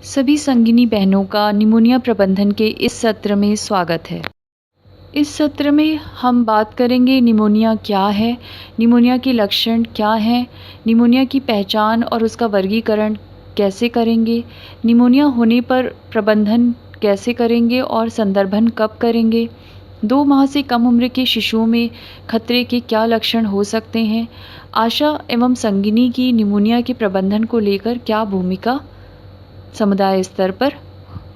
सभी संगिनी बहनों का निमोनिया प्रबंधन के इस सत्र में स्वागत है। इस सत्र में हम बात करेंगे निमोनिया क्या है, निमोनिया के लक्षण क्या हैं, निमोनिया की पहचान और उसका वर्गीकरण कैसे करेंगे, निमोनिया होने पर प्रबंधन कैसे करेंगे और संदर्भन कब करेंगे, 2 माह से कम उम्र के शिशुओं में खतरे के क्या लक्षण हो सकते हैं, आशा एवं संगिनी की निमोनिया के प्रबंधन को लेकर क्या भूमिका समुदाय स्तर पर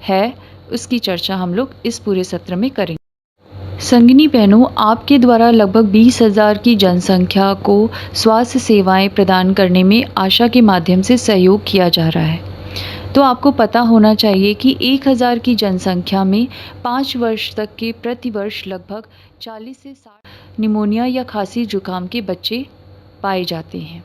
है, उसकी चर्चा हम लोग इस पूरे सत्र में करेंगे। संगिनी बहनों, आपके द्वारा लगभग 20,000 की जनसंख्या को स्वास्थ्य सेवाएं प्रदान करने में आशा के माध्यम से सहयोग किया जा रहा है। तो आपको पता होना चाहिए कि 1,000 की जनसंख्या में 5 वर्ष तक के प्रतिवर्ष लगभग 40 से 60 निमोनिया या खांसी जुकाम के बच्चे पाए जाते हैं।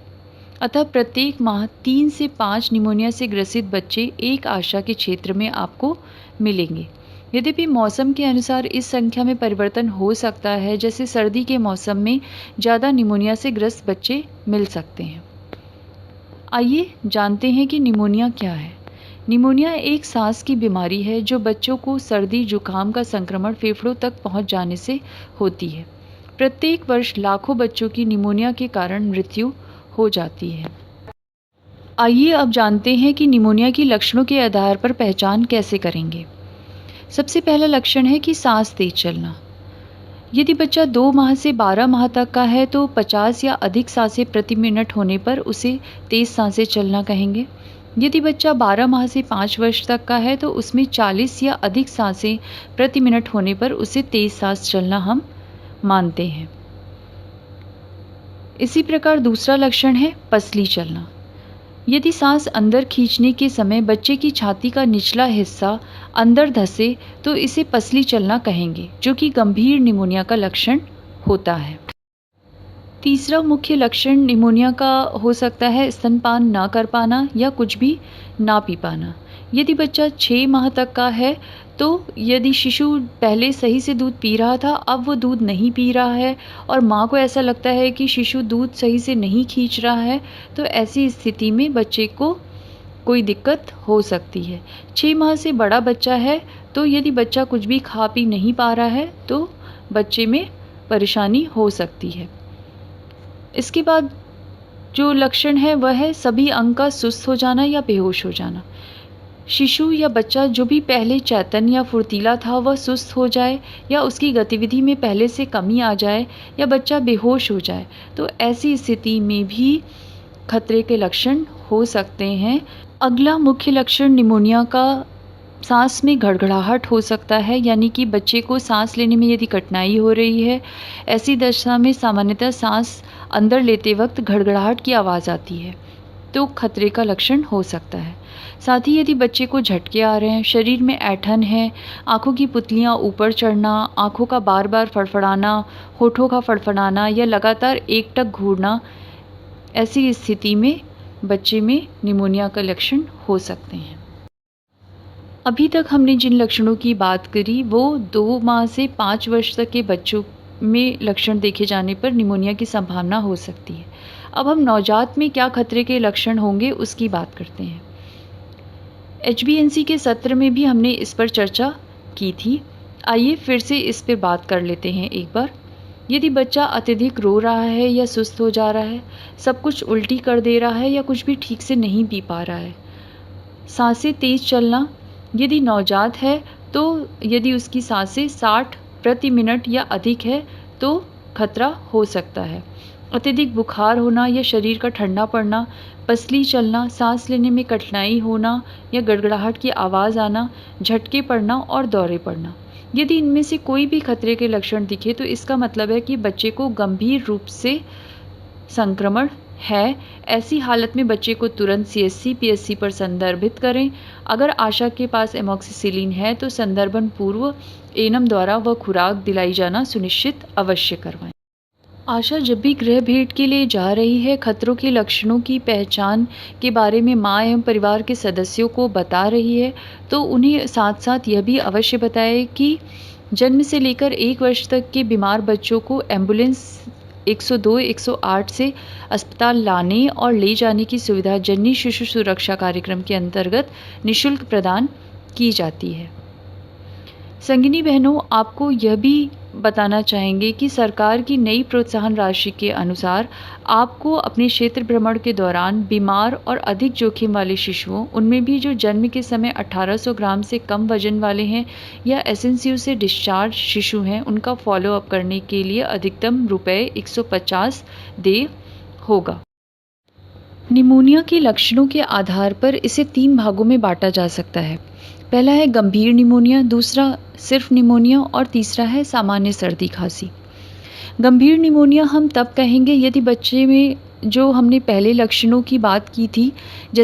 अतः प्रत्येक माह 3 से 5 निमोनिया से ग्रसित बच्चे एक आशा के क्षेत्र में आपको मिलेंगे। यद्यपि मौसम के अनुसार इस संख्या में परिवर्तन हो सकता है, जैसे सर्दी के मौसम में ज़्यादा निमोनिया से ग्रस्त बच्चे मिल सकते हैं। आइए जानते हैं कि निमोनिया क्या है। निमोनिया एक सांस की बीमारी है जो बच्चों को सर्दी जुकाम का संक्रमण फेफड़ों तक पहुंच जाने से होती है। प्रत्येक वर्ष लाखों बच्चों की निमोनिया के कारण मृत्यु हो जाती है। आइए अब जानते हैं कि निमोनिया की लक्षणों के आधार पर पहचान कैसे करेंगे। सबसे पहला लक्षण है कि सांस तेज चलना। यदि बच्चा 2 माह से 12 माह तक का है तो 50 या अधिक सांसें प्रति मिनट होने पर उसे तेज सांसें चलना कहेंगे। यदि बच्चा 12 माह से 5 वर्ष तक का है तो उसमें 40 या अधिक सांसें प्रति मिनट होने पर उसे तेज सांस चलना हम मानते हैं। इसी प्रकार दूसरा लक्षण है पसली चलना। यदि सांस अंदर खींचने के समय बच्चे की छाती का निचला हिस्सा अंदर धंसे तो इसे पसली चलना कहेंगे, जो कि गंभीर निमोनिया का लक्षण होता है। तीसरा मुख्य लक्षण निमोनिया का हो सकता है स्तनपान ना कर पाना या कुछ भी ना पी पाना। यदि बच्चा 6 माह तक का है तो यदि शिशु पहले सही से दूध पी रहा था, अब वो दूध नहीं पी रहा है और माँ को ऐसा लगता है कि शिशु दूध सही से नहीं खींच रहा है, तो ऐसी स्थिति में बच्चे को कोई दिक्कत हो सकती है। 6 माह से बड़ा बच्चा है तो यदि बच्चा कुछ भी खा पी नहीं पा रहा है तो बच्चे में परेशानी हो सकती है। इसके बाद जो लक्षण है वह है सभी अंग का सुस्त हो जाना या बेहोश हो जाना। शिशु या बच्चा जो भी पहले चैतन्य या फुर्तीला था वह सुस्त हो जाए या उसकी गतिविधि में पहले से कमी आ जाए या बच्चा बेहोश हो जाए, तो ऐसी स्थिति में भी खतरे के लक्षण हो सकते हैं। अगला मुख्य लक्षण निमोनिया का सांस में घड़घड़ाहट हो सकता है, यानी कि बच्चे को सांस लेने में यदि कठिनाई हो रही है, ऐसी दशा में सामान्यतः सांस अंदर लेते वक्त घड़घड़ाहट की आवाज़ आती है, तो खतरे का लक्षण हो सकता है। साथ ही यदि बच्चे को झटके आ रहे हैं, शरीर में ऐंठन है, आँखों की पुतलियाँ ऊपर चढ़ना, आँखों का बार बार फड़फड़ाना, होठों का फड़फड़ाना या लगातार एकटक घूरना, ऐसी स्थिति में बच्चे में निमोनिया का लक्षण हो सकते हैं। अभी तक हमने जिन लक्षणों की बात करी वो 2 माह से 5 वर्ष तक के बच्चों में लक्षण देखे जाने पर निमोनिया की संभावना हो सकती है। अब हम नवजात में क्या खतरे के लक्षण होंगे उसकी बात करते हैं। HbA1c के सत्र में भी हमने इस पर चर्चा की थी। आइए फिर से इस पर बात कर लेते हैं एक बार। यदि बच्चा अत्यधिक रो रहा है या सुस्त हो जा रहा है, सब कुछ उल्टी कर दे रहा है या कुछ भी ठीक से नहीं पी पा रहा है, सांसें तेज चलना, यदि नवजात है तो यदि उसकी सांसें 60 प्रति मिनट या अधिक है तो खतरा हो सकता है। अत्यधिक बुखार होना या शरीर का ठंडा पड़ना, पसली चलना, सांस लेने में कठिनाई होना या गड़गड़ाहट की आवाज़ आना, झटके पड़ना और दौरे पड़ना। यदि इनमें से कोई भी खतरे के लक्षण दिखे तो इसका मतलब है कि बच्चे को गंभीर रूप से संक्रमण है। ऐसी हालत में बच्चे को तुरंत CHC PHC पर संदर्भित करें। अगर आशा के पास एमॉक्सिसिलिन है तो संदर्भन पूर्व एनम द्वारा वह खुराक दिलाई जाना सुनिश्चित अवश्य करवाएं। आशा जब भी गृह भेंट के लिए जा रही है, खतरों के लक्षणों की पहचान के बारे में माँ एवं परिवार के सदस्यों को बता रही है, तो उन्हें साथ साथ यह भी अवश्य बताएं कि जन्म से लेकर 1 वर्ष तक के बीमार बच्चों को एम्बुलेंस 102-108 से अस्पताल लाने और ले जाने की सुविधा जननी शिशु सुरक्षा कार्यक्रम के अंतर्गत निःशुल्क प्रदान की जाती है। संगिनी बहनों, आपको यह भी बताना चाहेंगे कि सरकार की नई प्रोत्साहन राशि के अनुसार आपको अपने क्षेत्र भ्रमण के दौरान बीमार और अधिक जोखिम वाले शिशुओं, उनमें भी जो जन्म के समय 1800 ग्राम से कम वजन वाले हैं या एसएनसीयू से डिस्चार्ज शिशु हैं, उनका फॉलोअप करने के लिए अधिकतम रुपये 150 देय होगा। निमोनिया के लक्षणों के आधार पर इसे 3 भागों में बांटा जा सकता है। पहला है गंभीर निमोनिया, दूसरा सिर्फ निमोनिया और तीसरा है सामान्य सर्दी खांसी। गंभीर निमोनिया हम तब कहेंगे यदि बच्चे में जो हमने पहले लक्षणों की बात की थी,